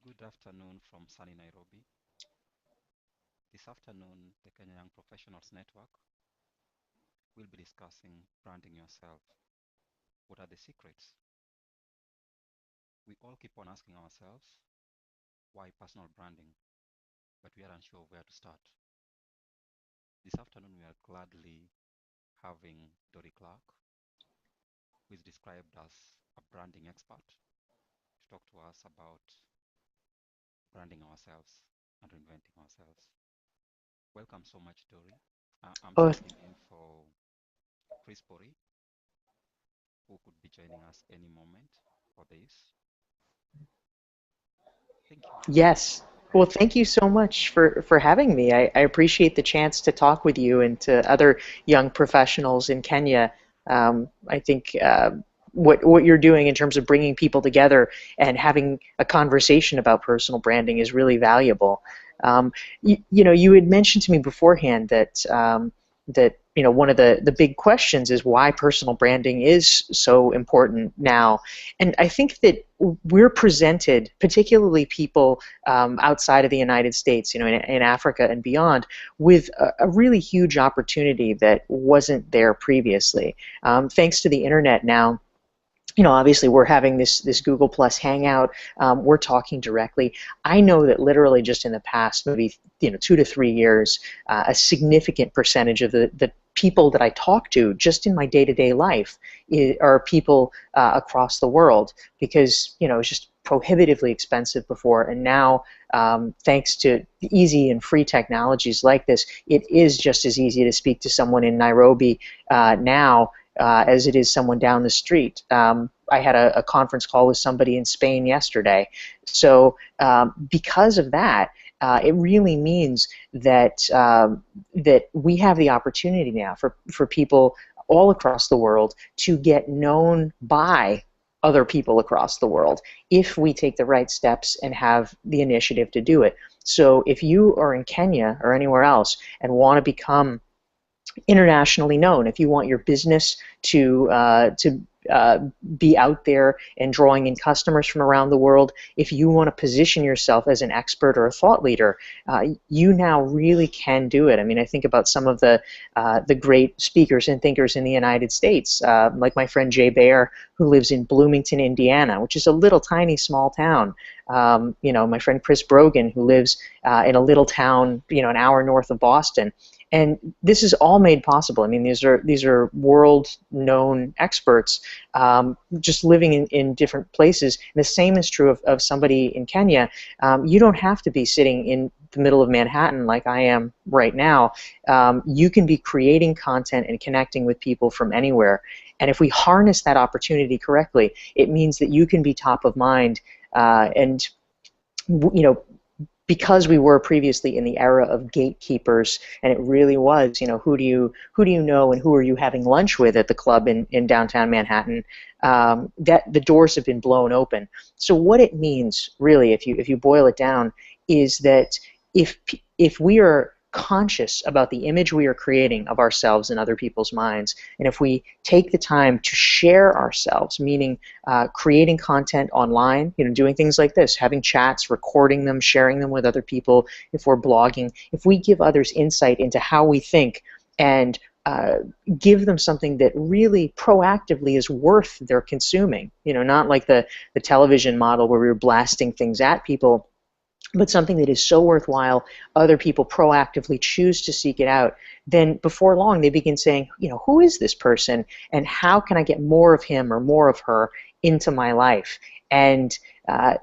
Good afternoon from sunny Nairobi. This afternoon, the Kenya Young Professionals Network will be discussing branding yourself. What are the secrets? We all keep on asking ourselves, why personal branding? But we are unsure where to start. This afternoon, we are gladly having Dorie Clark, who is described as a branding expert, to talk to us about branding ourselves and reinventing ourselves. Welcome so much, Dorie. I'm Oh, stepping in for Chrispory, who could be joining us any moment for this. Thank you. yes. Well, thank you so much for having me. I appreciate the chance to talk with you and to other young professionals in Kenya. I think what you're doing in terms of bringing people together and having a conversation about personal branding is really valuable. You had mentioned to me beforehand that one of the big questions is why personal branding is so important now. And I think that we're presented, particularly people outside of the United States, in Africa and beyond, with a really huge opportunity that wasn't there previously. Thanks to the internet now, obviously we're having this Google Plus Hangout. We're talking directly. I know that literally just in the past maybe 2 to 3 years, a significant percentage of the people that I talk to just in my day-to-day life are people across the world, because it was just prohibitively expensive before, and now thanks to easy and free technologies like this, it is just as easy to speak to someone in Nairobi now as it is someone down the street. I had a conference call with somebody in Spain yesterday. So because of that, it really means that we have the opportunity now for people all across the world to get known by other people across the world if we take the right steps and have the initiative to do it. So if you are in Kenya or anywhere else and want to become internationally known, if you want your business to be out there and drawing in customers from around the world, if you want to position yourself as an expert or a thought leader, you now really can do it. I mean, I think about some of the great speakers and thinkers in the United States, like my friend Jay Baer, who lives in Bloomington, Indiana, which is a little tiny small town. My friend Chris Brogan, who lives in a little town, an hour north of Boston. And this is all made possible. I mean, these are world-known experts just living in different places. And the same is true of somebody in Kenya. You don't have to be sitting in the middle of Manhattan like I am right now. You can be creating content and connecting with people from anywhere. And if we harness that opportunity correctly, it means that you can be top of mind. And because we were previously in the era of gatekeepers, and it really was, who do you know and who are you having lunch with at the club in downtown Manhattan, that the doors have been blown open. So what it means, really, if you boil it down, is that if we are conscious about the image we are creating of ourselves in other people's minds, and if we take the time to share ourselves, meaning creating content online, doing things like this, having chats, recording them, sharing them with other people, if we're blogging, if we give others insight into how we think and give them something that really proactively is worth their consuming, not like the television model where we were blasting things at people, but something that is so worthwhile, other people proactively choose to seek it out, then before long they begin saying, who is this person and how can I get more of him or more of her into my life? And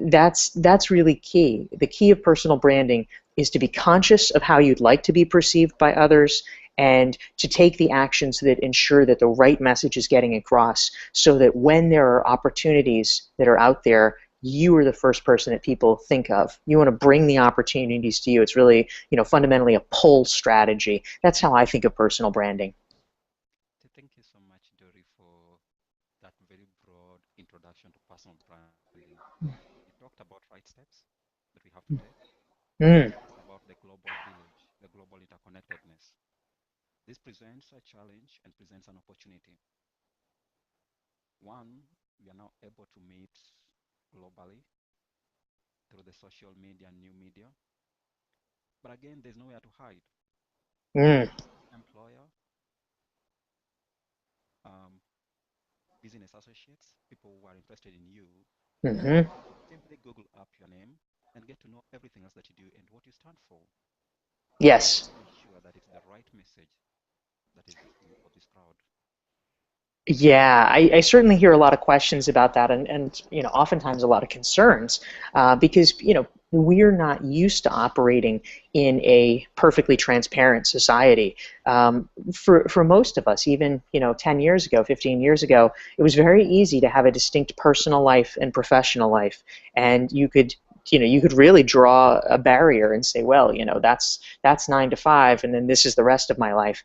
that's really key. The key of personal branding is to be conscious of how you'd like to be perceived by others, and to take the actions that ensure that the right message is getting across, so that when there are opportunities that are out there, you are the first person that people think of. You want to bring the opportunities to you. It's really, fundamentally a pull strategy. That's how I think of personal branding. Thank you so much, Dorie, for that very broad introduction to personal branding. You talked about right steps that we have to take. You also Mm. talked about the global village, the global interconnectedness. This presents a challenge and presents an opportunity. One, we are now able to meet globally through the the social media and new media. But again, there's nowhere to hide. Mm. Employer, um, business associates, people who are interested in you, Hmm. simply Google up your name and get to know everything else that you do and what you stand for. Yes. Ensure that it's the right message that is for this crowd. Yeah, I certainly hear a lot of questions about that, and oftentimes a lot of concerns, because we're not used to operating in a perfectly transparent society. For most of us, even 10 years ago, 15 years ago, it was very easy to have a distinct personal life and professional life, and you could really draw a barrier and say, well, that's 9 to 5, and then this is the rest of my life.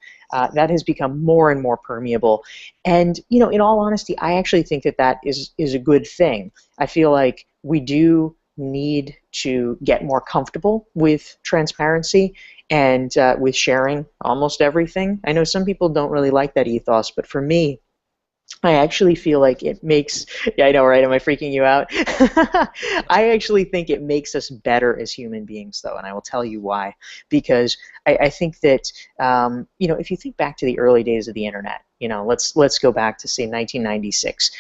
That has become more and more permeable. And in all honesty, I actually think that that is a good thing. I feel like we do need to get more comfortable with transparency and with sharing almost everything. I know some people don't really like that ethos, but for me, I actually feel like it makes, yeah, I know, right? Am I freaking you out? I actually think it makes us better as human beings, though, and I will tell you why. Because I think that, if you think back to the early days of the internet, let's go back to say 1996.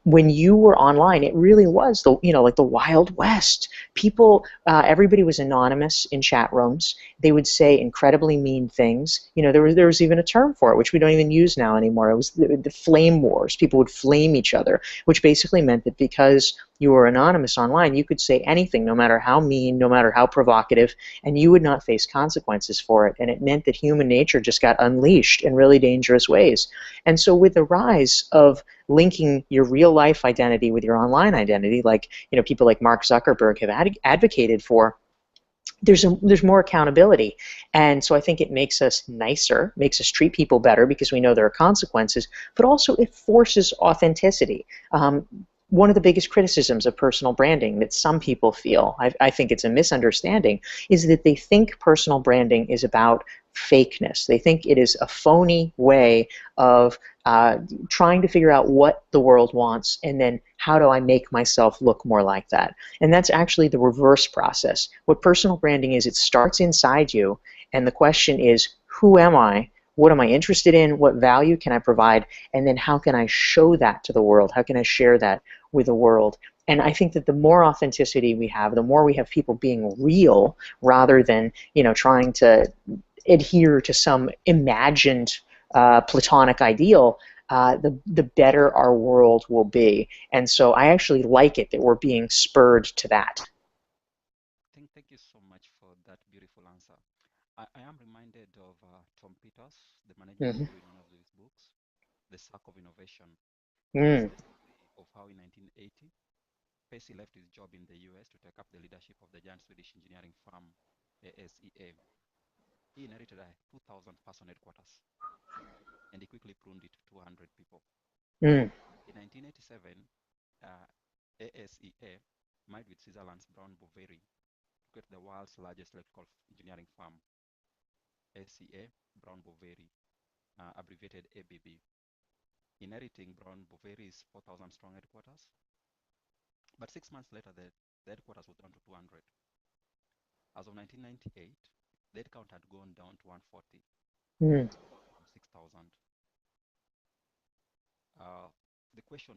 When you were online, it really was like the Wild West. People, everybody was anonymous in chat rooms. They would say incredibly mean things. There was even a term for it, which we don't even use now anymore. It was the flame wars. People would flame each other, which basically meant that because you were anonymous online, you could say anything, no matter how mean, no matter how provocative, and you would not face consequences for it. And it meant that human nature just got unleashed in really dangerous ways. And so with the rise of linking your real life identity with your online identity, like people like Mark Zuckerberg have advocated for, there's more accountability. And so I think it makes us nicer, makes us treat people better because we know there are consequences, but also it forces authenticity. One of the biggest criticisms of personal branding that some people feel, I think it's a misunderstanding, is that they think personal branding is about fakeness. They think it is a phony way of trying to figure out what the world wants, and then how do I make myself look more like that? And that's actually the reverse process. What personal branding is, it starts inside you, and the question is, who am I? What am I interested in? What value can I provide? And then how can I show that to the world? How can I share that with the world? And I think that the more authenticity we have, the more we have people being real rather than trying to adhere to some imagined platonic ideal, the better our world will be. And so I actually like it that we're being spurred to that. Thank you so much for that beautiful answer. I am reminded of Tom Peters, the management Mm-hmm. guru in one of his books, The Sack of Innovation. He tells Mm. the story of how in 1980, Pacey left his job in the US to take up the leadership of the giant Swedish engineering firm ASEA. He inherited a 2,000 person headquarters, and he quickly pruned it to 200 people. Mm. In 1987, uh, ASEA merged with Switzerland's Brown Boveri to create the world's largest electrical engineering firm, ACA Brown Boveri, abbreviated ABB, inheriting Brown Boveri's 4,000 strong headquarters. But 6 months later, the headquarters was down to 200. As of 1998, the headcount had gone down to 140 Mm. from 6,000. Uh, the question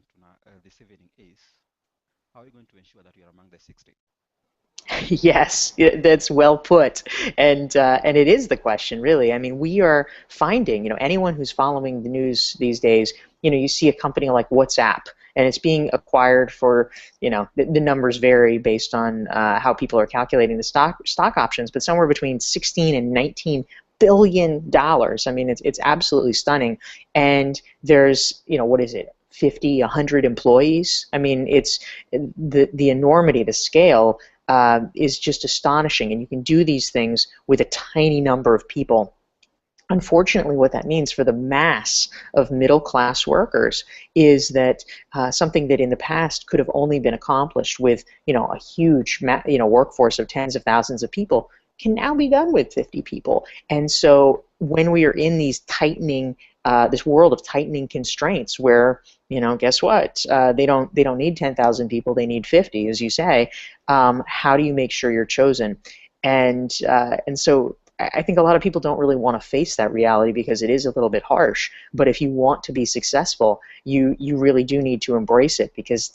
this evening is, how are you going to ensure that you are among the 60? Yes, that's well put, and it is the question, really. I mean, we are finding, anyone who's following the news these days, you see a company like WhatsApp, and it's being acquired for, the numbers vary based on how people are calculating the stock options, but somewhere between 16 and 19 billion dollars. I mean, it's absolutely stunning, and there's, what is it? 50, 100 employees. I mean, it's the enormity, the scale is just astonishing. And you can do these things with a tiny number of people. Unfortunately, what that means for the mass of middle-class workers is that something that in the past could have only been accomplished with, a huge, workforce of tens of thousands of people can now be done with 50 people. And so when we are in these tightening this world of tightening constraints where, guess what? They don't need 10,000 people. They need 50, as you say. How do you make sure you're chosen? And so I think a lot of people don't really want to face that reality because it is a little bit harsh. But if you want to be successful, you really do need to embrace it, because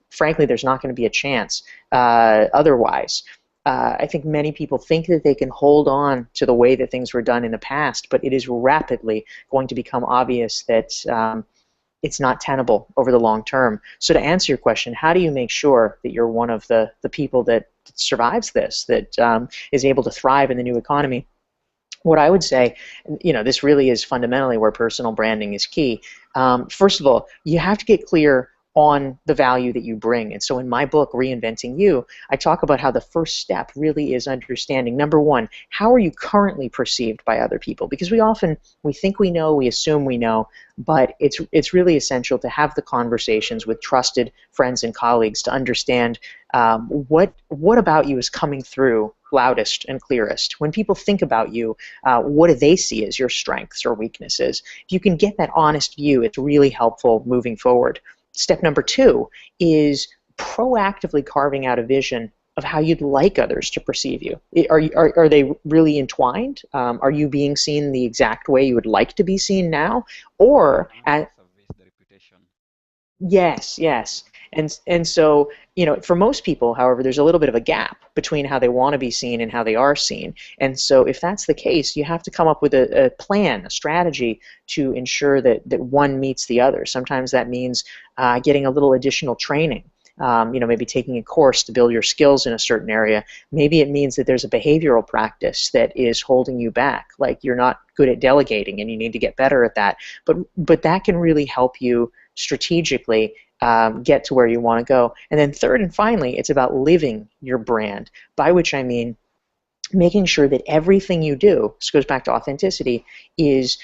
frankly, there's not going to be a chance otherwise. I think many people think that they can hold on to the way that things were done in the past, but it is rapidly going to become obvious that it's not tenable over the long term. So to answer your question, how do you make sure that you're one of the people that survives this, that is able to thrive in the new economy? What I would say, this really is fundamentally where personal branding is key. First of all, you have to get clear on the value that you bring. And so in my book, Reinventing You, I talk about how the first step really is understanding, number one, how are you currently perceived by other people? Because we think we know, we assume we know, but it's really essential to have the conversations with trusted friends and colleagues to understand what about you is coming through loudest and clearest. When people think about you, what do they see as your strengths or weaknesses? If you can get that honest view, it's really helpful moving forward. Step number two is proactively carving out a vision of how you'd like others to perceive you. Are they really entwined? Are you being seen the exact way you would like to be seen now? Or The reputation. yes. And so, for most people, however, there's a little bit of a gap between how they want to be seen and how they are seen. And so if that's the case, you have to come up with a plan, a strategy to ensure that one meets the other. Sometimes that means getting a little additional training. Maybe taking a course to build your skills in a certain area. Maybe it means that there's a behavioral practice that is holding you back, like you're not good at delegating and you need to get better at that. But that can really help you strategically get to where you want to go. And then third and finally, it's about living your brand, by which I mean making sure that everything you do, this goes back to authenticity, is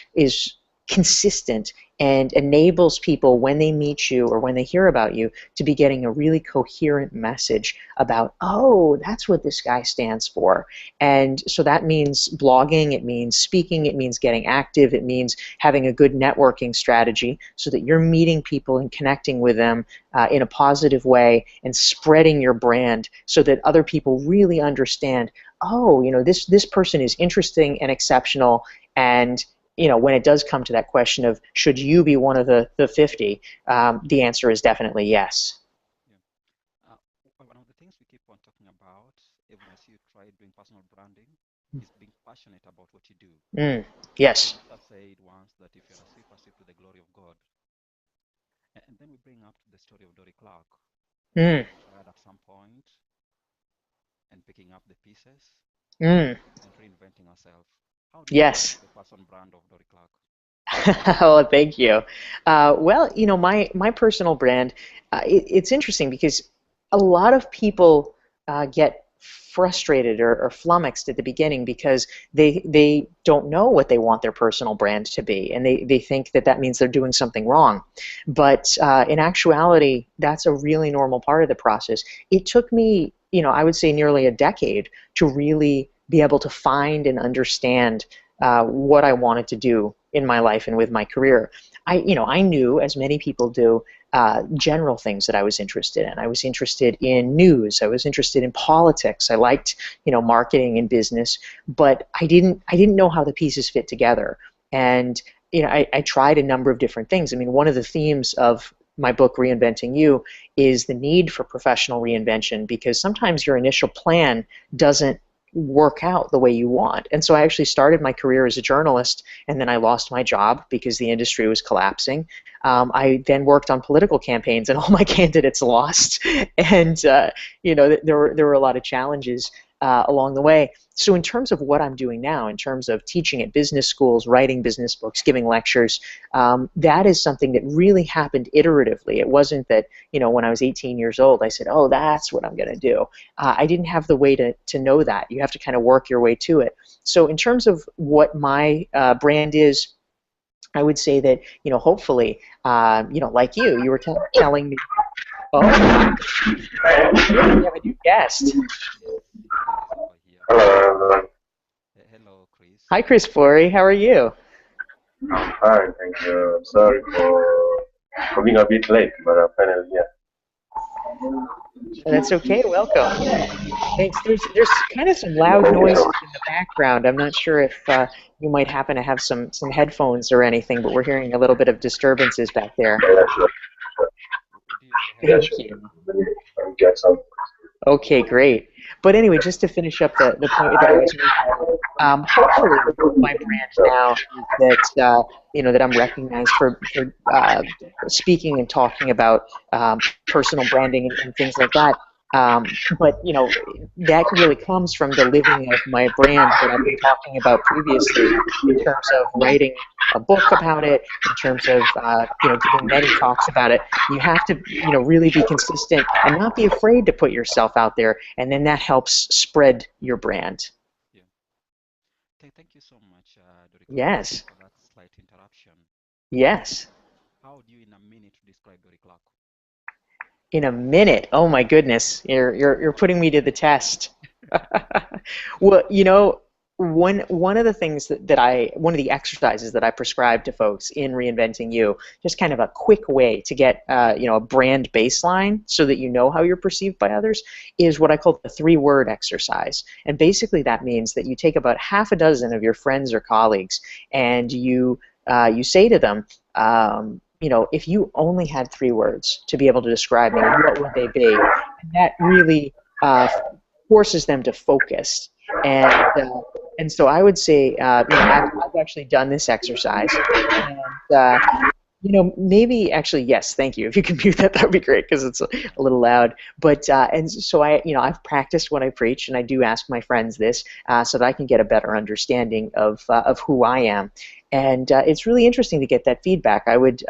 consistent and enables people when they meet you or when they hear about you to be getting a really coherent message about, oh, that's what this guy stands for. And so that means blogging, it means speaking, it means getting active, it means having a good networking strategy so that you're meeting people and connecting with them in a positive way and spreading your brand so that other people really understand, oh, this person is interesting and exceptional. And when it does come to that question of should you be one of the 50, the answer is definitely yes. Yeah. One of the things we keep on talking about, even as you try doing personal branding, is being passionate about what you do. Yes. I said once that if you're a sweeper, sweep to the glory of God. And then we bring up the story of Dorie Clark, tried at some point and picking up the pieces and reinventing herself. How do you Yes. the person brand of Dorie Clark? Oh, thank you. Well, my personal brand, it's interesting because a lot of people get frustrated or flummoxed at the beginning because they don't know what they want their personal brand to be, and they think that means they're doing something wrong. But in actuality, that's a really normal part of the process. It took me, I would say nearly a decade to really be able to find and understand what I wanted to do in my life and with my career. I knew, as many people do, general things that I was interested in. I was interested in news. I was interested in politics. I liked, marketing and business, but I didn't know how the pieces fit together. And I tried a number of different things. I mean, one of the themes of my book, Reinventing You, is the need for professional reinvention, because sometimes your initial plan doesn't work out the way you want. And so I actually started my career as a journalist, and then I lost my job because the industry was collapsing. I then worked on political campaigns, and all my candidates lost. And there were a lot of challenges along the way. So in terms of what I'm doing now, in terms of teaching at business schools, writing business books, giving lectures, that is something that really happened iteratively. It wasn't that, when I was 18 years old, I said, oh, that's what I'm going to do. I didn't have the way to know that. You have to kind of work your way to it. So in terms of what my brand is, I would say that, hopefully, like you were telling me, oh, we have a new guest. Hello, Chris. Hi, Chrispory. How are you? I'm fine, thank you. Sorry for being a bit late, but I'm finally here. That's okay. Welcome. Thanks. There's kind of some loud Thank you so noises much. in the background. I'm not sure if you might happen to have some headphones or anything, but we're hearing a little bit of disturbances back there. Yeah, sure. Would you use the Yeah, headphones? Thank sure. you. Let me get some. Okay, great. But anyway, just to finish up the point that I was making, hopefully my brand now is that that I'm recognized for speaking and talking about personal branding and things like that. But that really comes from the living of my brand that I've been talking about previously, in terms of writing a book about it, in terms of giving many talks about it. You have to really be consistent and not be afraid to put yourself out there, and then that helps spread your brand. Yeah. Thank you so much, Dorie Clark. Sorry Yes. for that slight interruption. Yes. How would you, in a minute, describe Dorie Clark? In a minute. Oh my goodness. You're putting me to the test. Well, one of the things one of the exercises that I prescribe to folks in Reinventing You, just kind of a quick way to get a brand baseline so that you know how you're perceived by others, is what I call the 3-word exercise. And basically that means that you take about half a dozen of your friends or colleagues, and you say to them, if you only had 3 words to be able to describe me, what would they be? And that really forces them to focus. And so I would say, I've actually done this exercise, and maybe actually, yes, thank you. If you can mute that, that would be great, because it's a little loud. But and so I've practiced what I preach, and I do ask my friends this so that I can get a better understanding of who I am. And it's really interesting to get that feedback. I would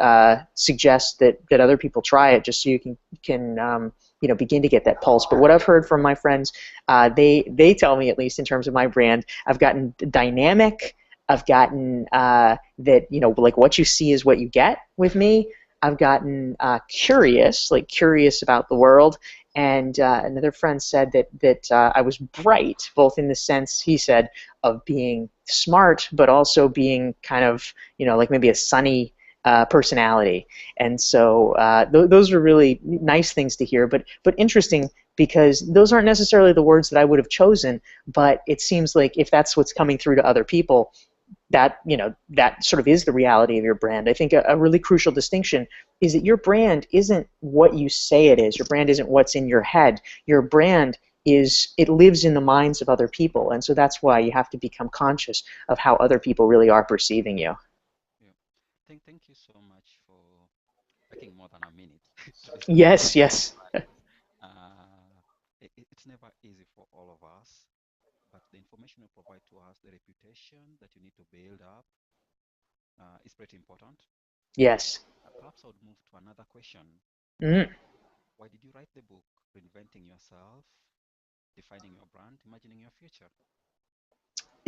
suggest that other people try it, just so you can begin to get that pulse. But what I've heard from my friends, they tell me, at least in terms of my brand, I've gotten dynamic. I've gotten that, like what you see is what you get with me. I've gotten curious, like curious about the world. And another friend said that I was bright, both in the sense, he said, of being smart, but also being kind of, like maybe a sunny personality. And so those are really nice things to hear, but interesting, because those aren't necessarily the words that I would have chosen. But it seems like if that's what's coming through to other people, that that sort of is the reality of your brand. I think a really crucial distinction is that your brand isn't what you say it is. Your brand isn't what's in your head. Your brand it lives in the minds of other people, and so that's why you have to become conscious of how other people really are perceiving you. Yeah. Thank you so much for taking more than a minute to describe Yes, yes. it's never easy for all of us, but the information you provide to us, the reputation that you need to build up, is pretty important. Yes. Perhaps I would move to another question. Mm. Why did you write the book, Reinventing Yourself, Defining Your Brand, Imagining Your Future?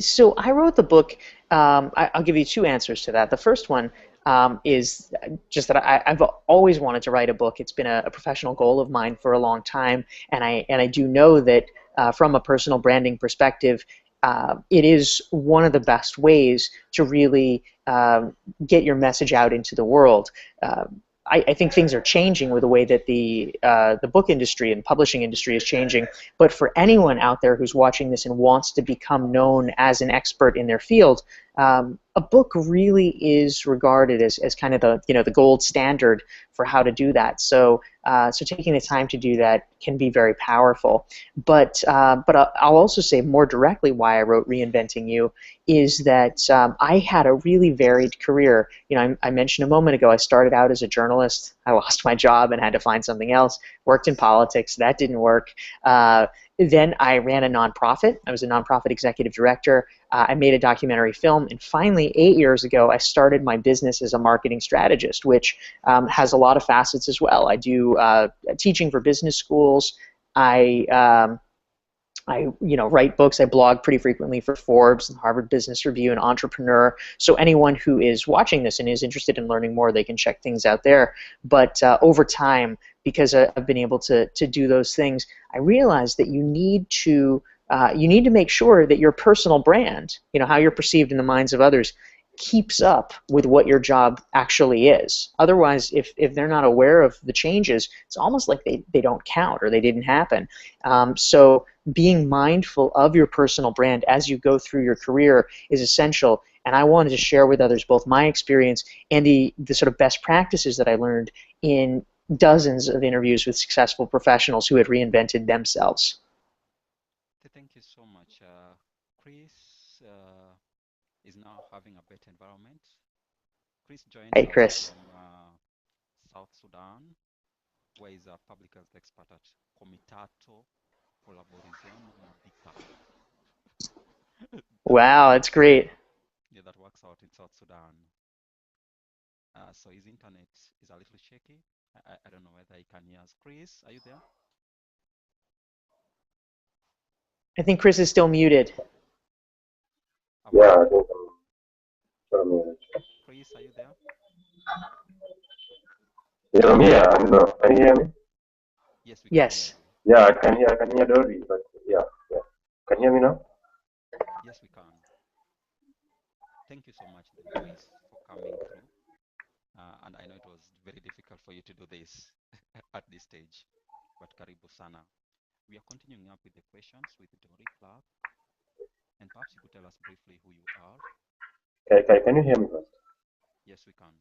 So I wrote the book. I'll give you 2 answers to that. The first one is just that I've always wanted to write a book. It's been a professional goal of mine for a long time, and I do know that from a personal branding perspective, it is one of the best ways to really get your message out into the world. I think things are changing with the way that the book industry and publishing industry is changing. But for anyone out there who's watching this and wants to become known as an expert in their field, a book really is regarded as kind of the gold standard for how to do that. So taking the time to do that can be very powerful. But I'll also say more directly why I wrote Reinventing You is that I had a really varied career. I mentioned a moment ago, I started out as a journalist. I lost my job and had to find something else. Worked in politics. That didn't work. Then I ran a nonprofit. I was a nonprofit executive director. I made a documentary film. And finally, 8 years ago, I started my business as a marketing strategist, which has a lot of facets as well. I do teaching for business schools. I write books. I blog pretty frequently for Forbes and Harvard Business Review and Entrepreneur. So anyone who is watching this and is interested in learning more, they can check things out there. But over time, because I've been able to do those things, I realized that you need to make sure that your personal brand, how you're perceived in the minds of others, keeps up with what your job actually is. Otherwise, if they're not aware of the changes, it's almost like they don't count or they didn't happen. So being mindful of your personal brand as you go through your career is essential. And I wanted to share with others both my experience and the sort of best practices that I learned in dozens of interviews with successful professionals who had reinvented themselves. Thank you so much. Chris is now having a better environment. Chris joins Hey, us Chris. from South Sudan, where he's a public health expert at Comitato Collaborazione Medica. Wow, that's great. Yeah, that works out in South Sudan. So his internet is a little shaky. I don't know whether he can hear us. Chris, are you there? I think Chris is still muted. Yeah, I think I'm Chris, are you there? yeah, I'm here. I don't know. Can you hear me? Yes, we can hear Yes. you. Yeah, I can hear Dorie, but yeah. Can you hear me now? Yes, we can. Thank you so much, then, Chris, for coming through. And I know it was very difficult for you to do this at this stage, but karibu sana. We are continuing up with the questions with Dorie Clark, and perhaps you could tell us briefly who you are. Can you hear me first? Yes, we can.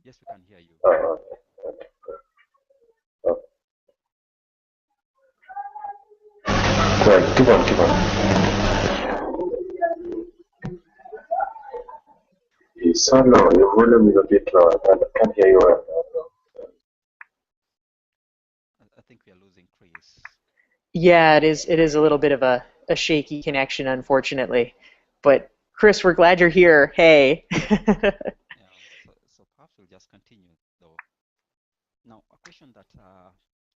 Yes, we can hear you. Oh. Right, keep on. It's so low. Your volume is a bit low. I can't hear you well. I think we are losing Chris. Yeah, it is. It is a little bit of a shaky connection, unfortunately. But Chris, we're glad you're here. Hey. Yeah, so perhaps we'll just continue, though. Now, a question that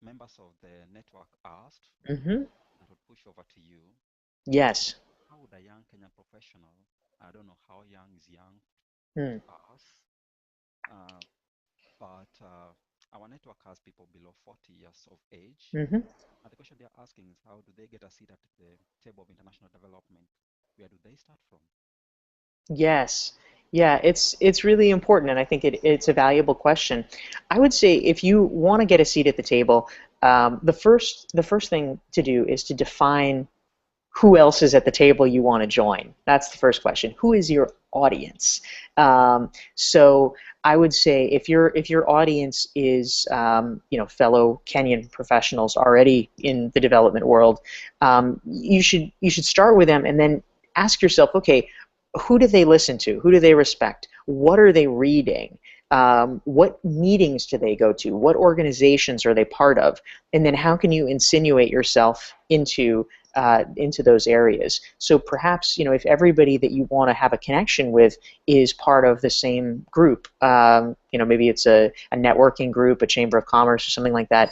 members of the network asked, Mm-hmm. that would push over to you. Yes. How would a young Kenyan professional, I don't know how young is young Mm. to us, but our network has people below 40 years of age. Mm-hmm. And the question they're asking is, how do they get a seat at the table of international development? Where do they start from? Yes. Yeah, it's really important, and I think it's a valuable question. I would say if you want to get a seat at the table, the first thing to do is to define who else is at the table you want to join. That's the first question. Who is your audience? So I would say if your audience is fellow Kenyan professionals already in the development world, you should start with them and then ask yourself, okay, who do they listen to? Who do they respect? What are they reading? What meetings do they go to? What organizations are they part of? And then how can you insinuate yourself into those areas? So perhaps if everybody that you want to have a connection with is part of the same group, maybe it's a networking group, a chamber of commerce, or something like that.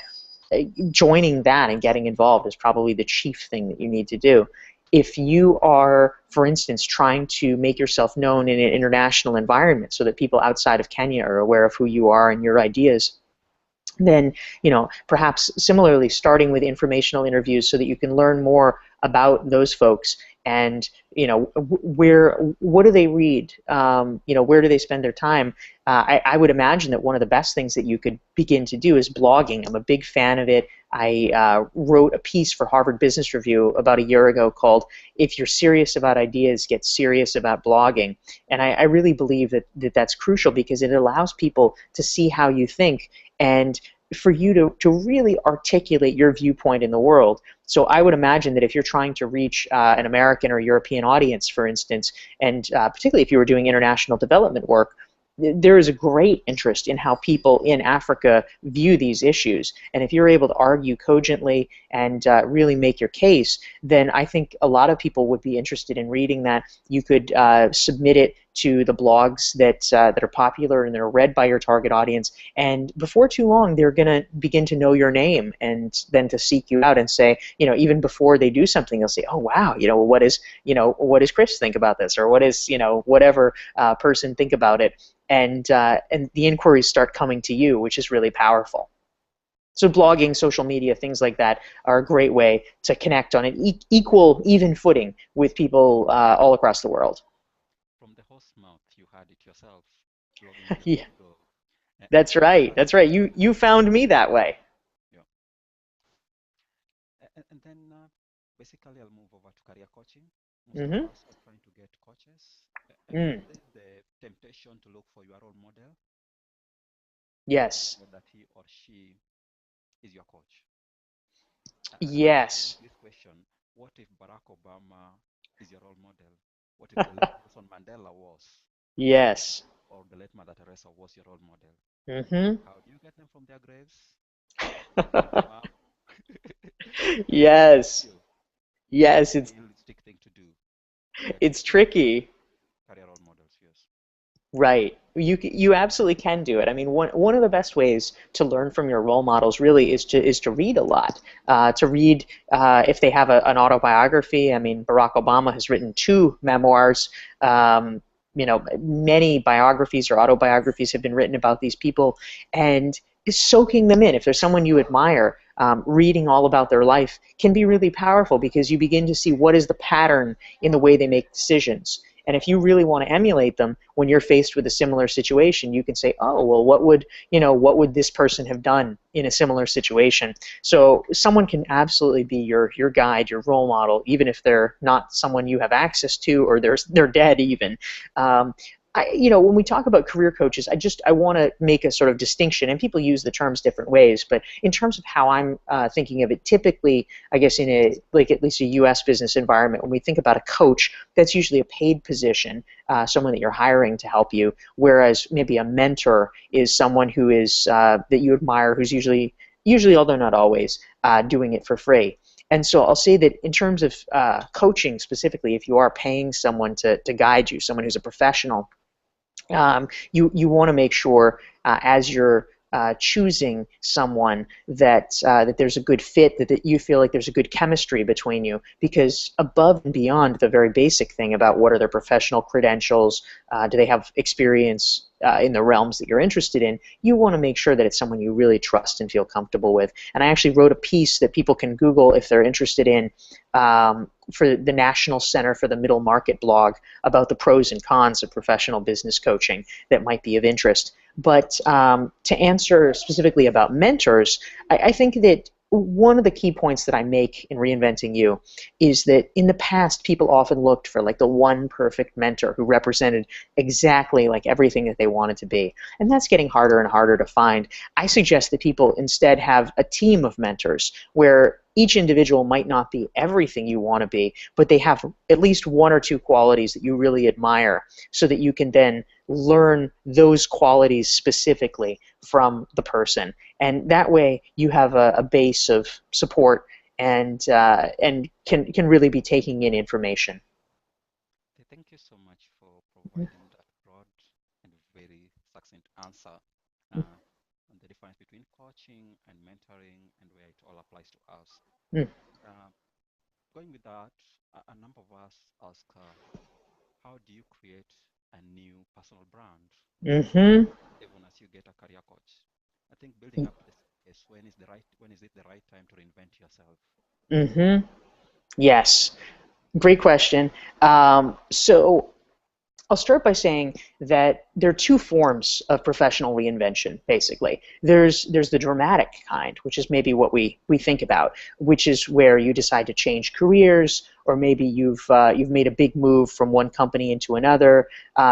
Joining that and getting involved is probably the chief thing that you need to do. If you are, for instance, trying to make yourself known in an international environment so that people outside of Kenya are aware of who you are and your ideas, then perhaps similarly starting with informational interviews so that you can learn more about those folks and what do they read, where do they spend their time. I would imagine that one of the best things that you could begin to do is blogging. I'm a big fan of it. I wrote a piece for Harvard Business Review about a year ago called "If You're Serious About Ideas, Get Serious About Blogging," and I really believe that's crucial because it allows people to see how you think and for you to really articulate your viewpoint in the world. So I would imagine that if you're trying to reach an American or European audience, for instance, and particularly if you were doing international development work, there is a great interest in how people in Africa view these issues. And if you're able to argue cogently and really make your case, then I think a lot of people would be interested in reading that. You could submit it to the blogs that are popular and that are read by your target audience. And before too long, they're going to begin to know your name and then to seek you out and say, even before they do something, they'll say, oh, wow, what does Chris think about this? Or what is, whatever person think about it? And the inquiries start coming to you, which is really powerful. So blogging, social media, things like that are a great way to connect on an even footing with people all across the world. yourself, logging in Yeah, on Google. that's right. That's right. You found me that way. Yeah. And then basically I'll move over to career coaching. Most of Mm-hmm. us are trying to get coaches, and Mm. there's the temptation to look for your role model and make Yes. sure that he or she is your coach. And then Yes. this question, what if Barack Obama is your role model? What if the late Nelson Mandela was, Yes. or the late Mother Teresa was your role model? Mm-hmm. How do you get them from their graves? Bring them up. How do you motivate Yes. you? That's Yes, a realistic thing to do. Get it's tricky. career role models, yes. Right. You absolutely can do it. I mean, one of the best ways to learn from your role models really is to read a lot. To read if they have an autobiography. I mean, Barack Obama has written 2 memoirs. Many biographies or autobiographies have been written about these people, and soaking them in. If there's someone you admire, reading all about their life can be really powerful because you begin to see what is the pattern in the way they make decisions. And if you really want to emulate them, when you're faced with a similar situation, you can say, "Oh, well, what would this person have done in a similar situation?" So someone can absolutely be your guide, your role model, even if they're not someone you have access to, or they're dead even. Um, when we talk about career coaches, I want to make a sort of distinction, and people use the terms different ways, but in terms of how I'm thinking of it, typically, I guess in at least a U.S. business environment, when we think about a coach, that's usually a paid position, someone that you're hiring to help you, whereas maybe a mentor is someone who is that you admire, who's usually, although not always, doing it for free. And so I'll say that in terms of coaching specifically, if you are paying someone to guide you, someone who's a professional, you want to make sure as you're choosing someone that there's a good fit, that you feel like there's a good chemistry between you, because above and beyond the very basic thing about what are their professional credentials, do they have experience in the realms that you're interested in, you want to make sure that it's someone you really trust and feel comfortable with. And I actually wrote a piece that people can Google if they're interested in, for the National Center for the Middle Market blog, about the pros and cons of professional business coaching that might be of interest. But to answer specifically about mentors, I think that one of the key points that I make in Reinventing You is that in the past, people often looked for like the one perfect mentor who represented exactly like everything that they wanted to be. And that's getting harder and harder to find. I suggest that people instead have a team of mentors where each individual might not be everything you want to be, but they have at least 1 or 2 qualities that you really admire, so that you can then learn those qualities specifically from the person. And that way you have a base of support and can really be taking in information. Thank you so much for providing that broad and very succinct answer on the difference between coaching and mentoring and where it all applies to us. Mm. Uh, Going with that, a number of us ask, how do you create a new personal brand, Mm-hmm. even as you get a career coach? I think building up this is when is it the right time to reinvent yourself? Mm-hmm. Yes. Great question. So I'll start by saying that there are 2 forms of professional reinvention, basically. There's the dramatic kind, which is maybe what we think about, which is where you decide to change careers, or maybe you've made a big move from one company into another.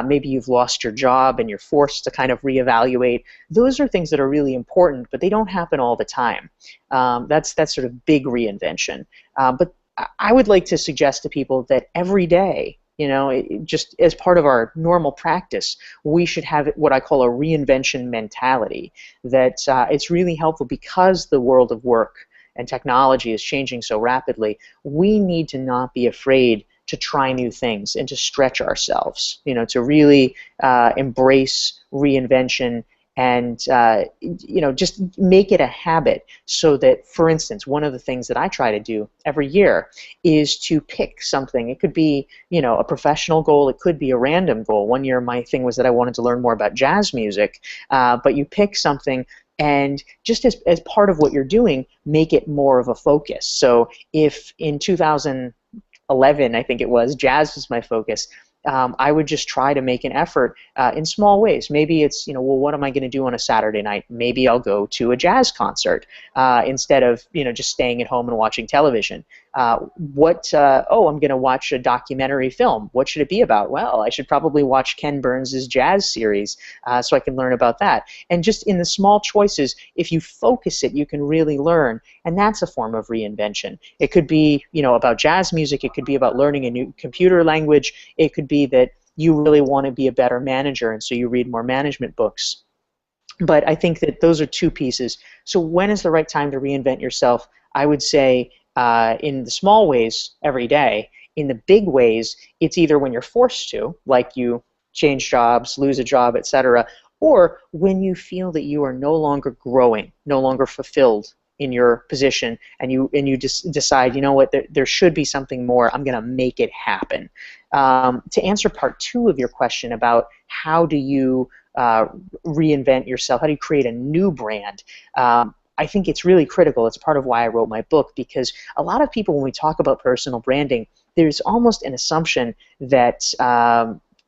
Maybe you've lost your job and you're forced to kind of reevaluate. Those are things that are really important, but they don't happen all the time. That's sort of big reinvention. But I would like to suggest to people that every day, just as part of our normal practice, we should have what I call a reinvention mentality. That it's really helpful because the world of work and technology is changing so rapidly. We need to not be afraid to try new things and to stretch ourselves. To really embrace reinvention and just make it a habit, so that, for instance, one of the things that I try to do every year is to pick something. It could be a professional goal, it could be a random goal. One year my thing was that I wanted to learn more about jazz music, but you pick something, and just as part of what you're doing, make it more of a focus. So if in 2011, I think it was, jazz was my focus, I would just try to make an effort in small ways. Maybe it's, well, what am I going to do on a Saturday night? Maybe I'll go to a jazz concert instead of, just staying at home and watching television. Oh, I'm going to watch a documentary film. What should it be about? Well, I should probably watch Ken Burns' jazz series so I can learn about that. And just in the small choices, if you focus it, you can really learn. And that's a form of reinvention. It could be, about jazz music. It could be about learning a new computer language. It could be that you really want to be a better manager, and so you read more management books. But I think that those are two pieces. So when is the right time to reinvent yourself? I would say in the small ways every day. In the big ways, it's either when you're forced to, like you change jobs, lose a job, etc., or when you feel that you are no longer growing, no longer fulfilled in your position, and you just decide, what, there should be something more. I'm going to make it happen. To answer part 2 of your question about how do you reinvent yourself, how do you create a new brand, I think it's really critical. It's part of why I wrote my book, because a lot of people, when we talk about personal branding, there's almost an assumption that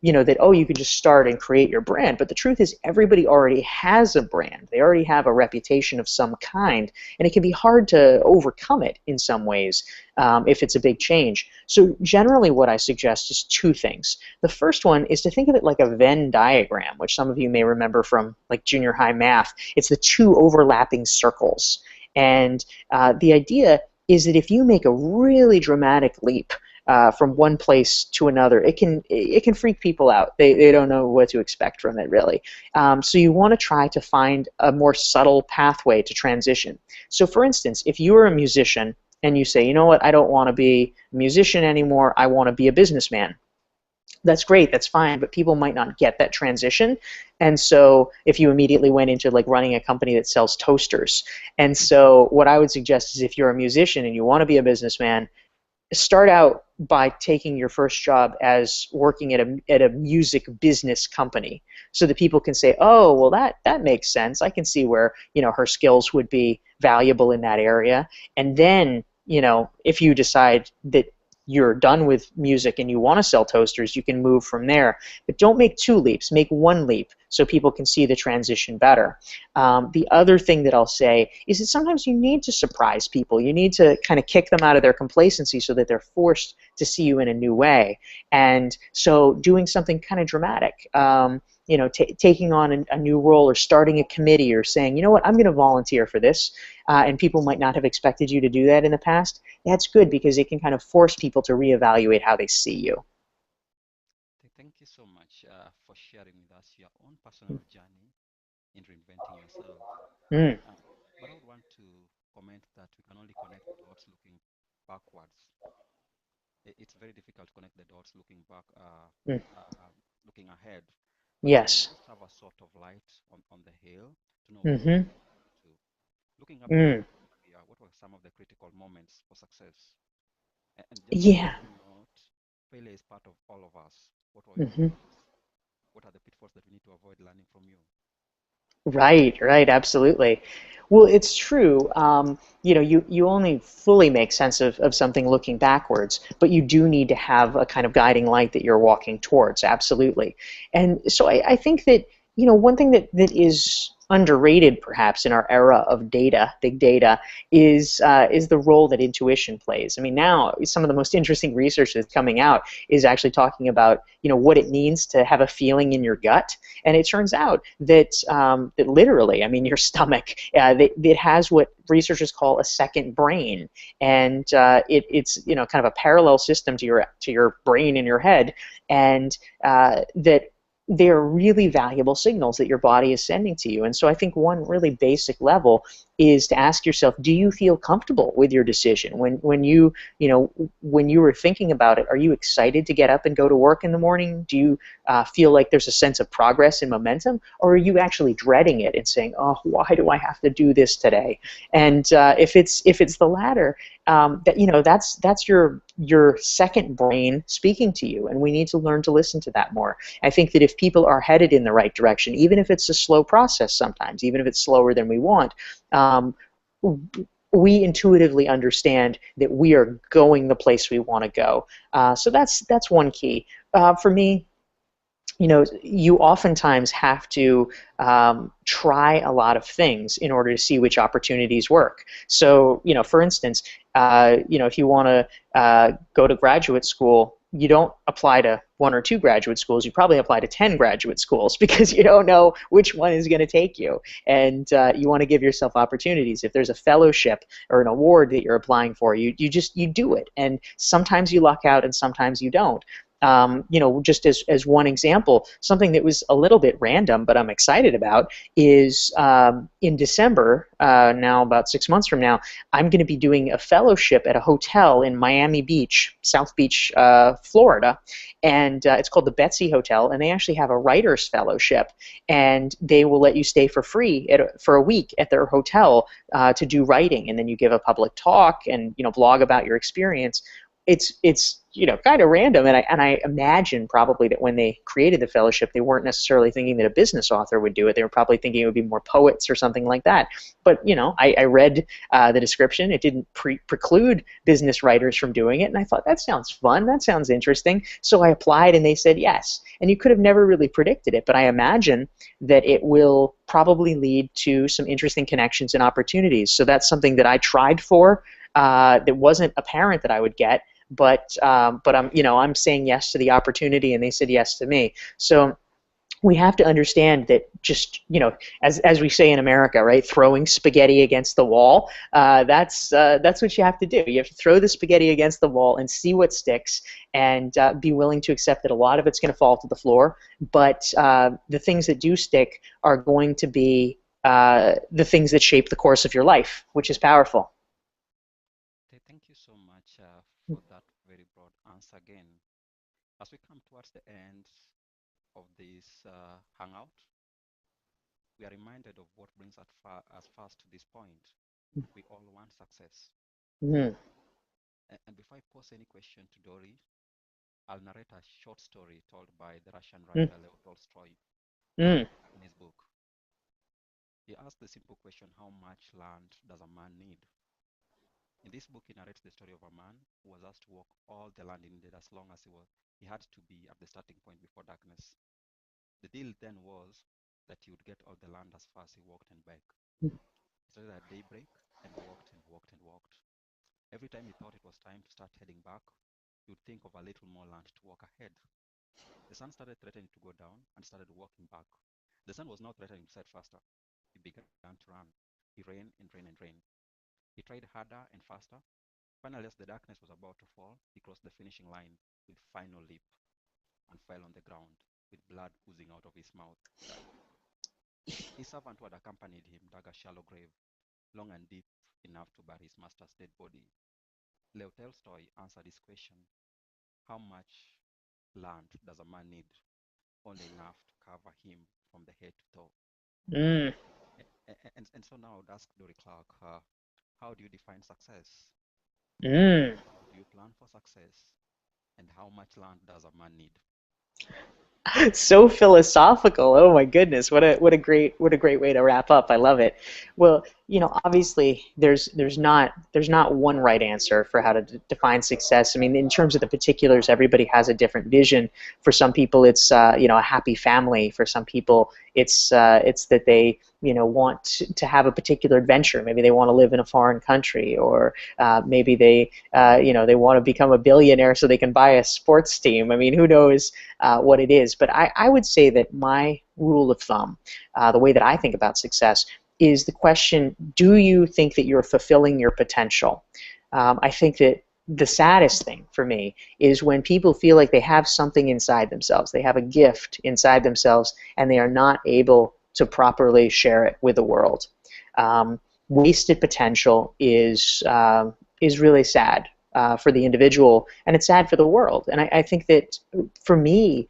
you could just start and create your brand. But the truth is, everybody already has a brand. They already have a reputation of some kind, and it can be hard to overcome it in some ways if it's a big change. So generally what I suggest is 2 things. The first one is to think of it like a Venn diagram, which some of you may remember from like junior high math. It's the 2 overlapping circles. And the idea is that if you make a really dramatic leap from one place to another, it can freak people out. They don't know what to expect from it, really. So you want to try to find a more subtle pathway to transition. So for instance, if you are a musician and you say, what, I don't want to be a musician anymore, I want to be a businessman. That's great, that's fine, but people might not get that transition. And so if you immediately went into like running a company that sells toasters. And so what I would suggest is, if you're a musician and you want to be a businessman, start out by taking your first job as working at a music business company, so that people can say, oh, well, that makes sense. I can see where her skills would be valuable in that area. And then if you decide that you're done with music and you want to sell toasters, you can move from there. But don't make 2 leaps. Make 1 leap so people can see the transition better. The other thing that I'll say is that sometimes you need to surprise people. You need to kind of kick them out of their complacency so that they're forced to see you in a new way. And so doing something kind of dramatic, taking on a new role, or starting a committee, or saying, what, I'm going to volunteer for this, and people might not have expected you to do that in the past. That's good, because it can kind of force people to reevaluate how they see you. Thank you so much for sharing with us your own personal journey in reinventing yourself. But I would want to comment that we can only connect dots looking backwards. It's very difficult to connect the dots looking back, looking ahead. Yes. You must have a sort of light on the hill to know where to. Looking up, what were some of the critical moments for success? And just note, failure is part of all of us. What were your failures? What are the pitfalls that we need to avoid learning from you? Right, absolutely. Well, it's true. You only fully make sense of something looking backwards, but you do need to have a kind of guiding light that you're walking towards, absolutely. And so I think that, one thing that is underrated perhaps in our era of data, big data, is the role that intuition plays. I mean, now some of the most interesting research that's coming out is actually talking about what it means to have a feeling in your gut, and it turns out that that literally, I mean, your stomach, it has what researchers call a second brain, and it's kind of a parallel system to your brain in your head, and that they're really valuable signals that your body is sending to you. And so I think one really basic level is to ask yourself, do you feel comfortable with your decision? When you were thinking about it, are you excited to get up and go to work in the morning? Do you feel like there's a sense of progress and momentum? Or are you actually dreading it and saying, oh, why do I have to do this today? And if it's the latter, that's your second brain speaking to you, and we need to learn to listen to that more. I think that if people are headed in the right direction, even if it's a slow process sometimes, even if it's slower than we want, we intuitively understand that we are going the place we want to go. So that's one key. For me, you oftentimes have to try a lot of things in order to see which opportunities work. So, for instance, if you want to go to graduate school, you don't apply to 1 or 2 graduate schools. You probably apply to 10 graduate schools because you don't know which one is going to take you. And you want to give yourself opportunities. If there's a fellowship or an award that you're applying for, you do it. And sometimes you luck out and sometimes you don't. Just as one example, something that was a little bit random, but I'm excited about, is in December, now about 6 months from now, I'm going to be doing a fellowship at a hotel in Miami Beach, South Beach, Florida, and it's called the Betsy Hotel, and they actually have a writer's fellowship, and they will let you stay for free for a week at their hotel to do writing, and then you give a public talk and blog about your experience. It's kind of random, and I imagine probably that when they created the fellowship, they weren't necessarily thinking that a business author would do it. They were probably thinking it would be more poets or something like that. But I read the description. It didn't preclude business writers from doing it, and I thought that sounds fun. That sounds interesting. So I applied, and they said yes. And you could have never really predicted it, but I imagine that it will probably lead to some interesting connections and opportunities. So that's something that I tried for. That wasn't apparent that I would get. But I'm saying yes to the opportunity, and they said yes to me. So we have to understand that just as we say in America, right, throwing spaghetti against the wall. That's what you have to do. You have to throw the spaghetti against the wall and see what sticks, and be willing to accept that a lot of it's going to fall to the floor. But the things that do stick are going to be the things that shape the course of your life, which is powerful. Thank you so much for that very broad answer again. As we come towards the end of this hangout, we are reminded of what brings us fast to this point. We all want success. Mm-hmm. And before I pose any question to Dorie, I'll narrate a short story told by the Russian writer Leo Tolstoy in his book. He asked the simple question, how much land does a man need? In this book, he narrates the story of a man who was asked to walk all the land he needed as long as he had to be at the starting point before darkness. The deal then was that he would get all the land as far as he walked and back. He started at daybreak and walked and walked and walked. Every time he thought it was time to start heading back, he would think of a little more land to walk ahead. The sun started threatening to go down and started walking back. The sun was now threatening to set faster. He began to run. He ran and ran and ran. He tried harder and faster. Finally, as the darkness was about to fall, he crossed the finishing line with final leap and fell on the ground with blood oozing out of his mouth. His servant who had accompanied him dug a shallow grave, long and deep enough to bury his master's dead body. Leo Tolstoy answered his question, how much land does a man need? Only enough to cover him from the head to toe. And so now I would ask Dorie Clark, how do you define success? How do you plan for success? And how much land does a man need? So philosophical. Oh my goodness, what a great way to wrap up. I love it. Well, obviously there's not one right answer for how to define success. I mean, in terms of the particulars, everybody has a different vision. For some people, it's a happy family. For some people, it's that they want to have a particular adventure. Maybe they want to live in a foreign country, or maybe they they want to become a billionaire so they can buy a sports team. I mean, who knows what it is? But I would say that my rule of thumb, the way that I think about success, is the question, do you think that you're fulfilling your potential? I think that the saddest thing for me is when people feel like they have something inside themselves, they have a gift inside themselves, and they are not able to properly share it with the world. Wasted potential is really sad for the individual, and it's sad for the world. And I think that for me,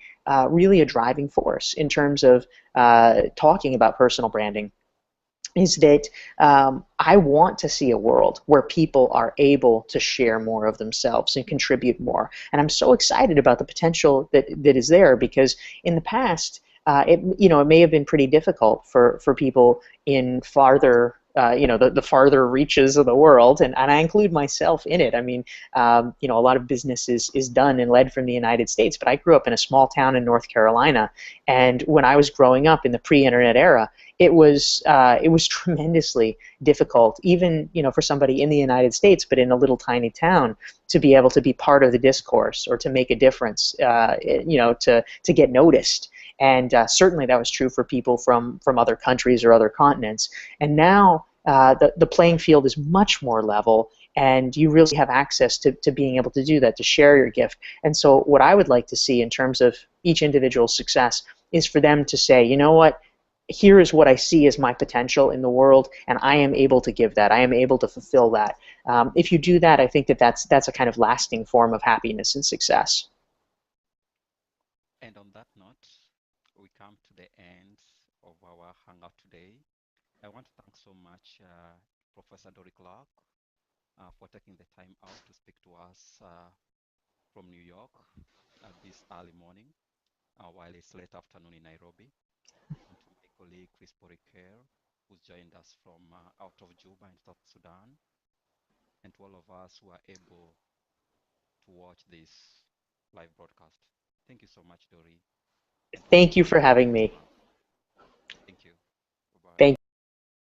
really a driving force in terms of talking about personal branding is that I want to see a world where people are able to share more of themselves and contribute more. And I'm so excited about the potential that is there, because in the past, it may have been pretty difficult for people in farther the farther reaches of the world, and I include myself in it. I mean, a lot of business is done and led from the United States, but I grew up in a small town in North Carolina, and when I was growing up in the pre-internet era, it was tremendously difficult, even for somebody in the United States, but in a little tiny town, to be able to be part of the discourse or to make a difference, to get noticed. And certainly that was true for people from other countries or other continents. And now the playing field is much more level, and you really have access to being able to do that, to share your gift. And so what I would like to see in terms of each individual's success is for them to say, you know what, here is what I see as my potential in the world, and I am able to give that. I am able to fulfill that. If you do that, I think that's a kind of lasting form of happiness and success. And on that note, we come to the end of our hangout today. I want to thank so much Professor Dorie Clark for taking the time out to speak to us from New York at this early morning, while it's late afternoon in Nairobi. And to my colleague Chrispory Ker, who's joined us from out of Juba in South Sudan, and to all of us who are able to watch this live broadcast. Thank you so much, Dorie. And Thank you for having me.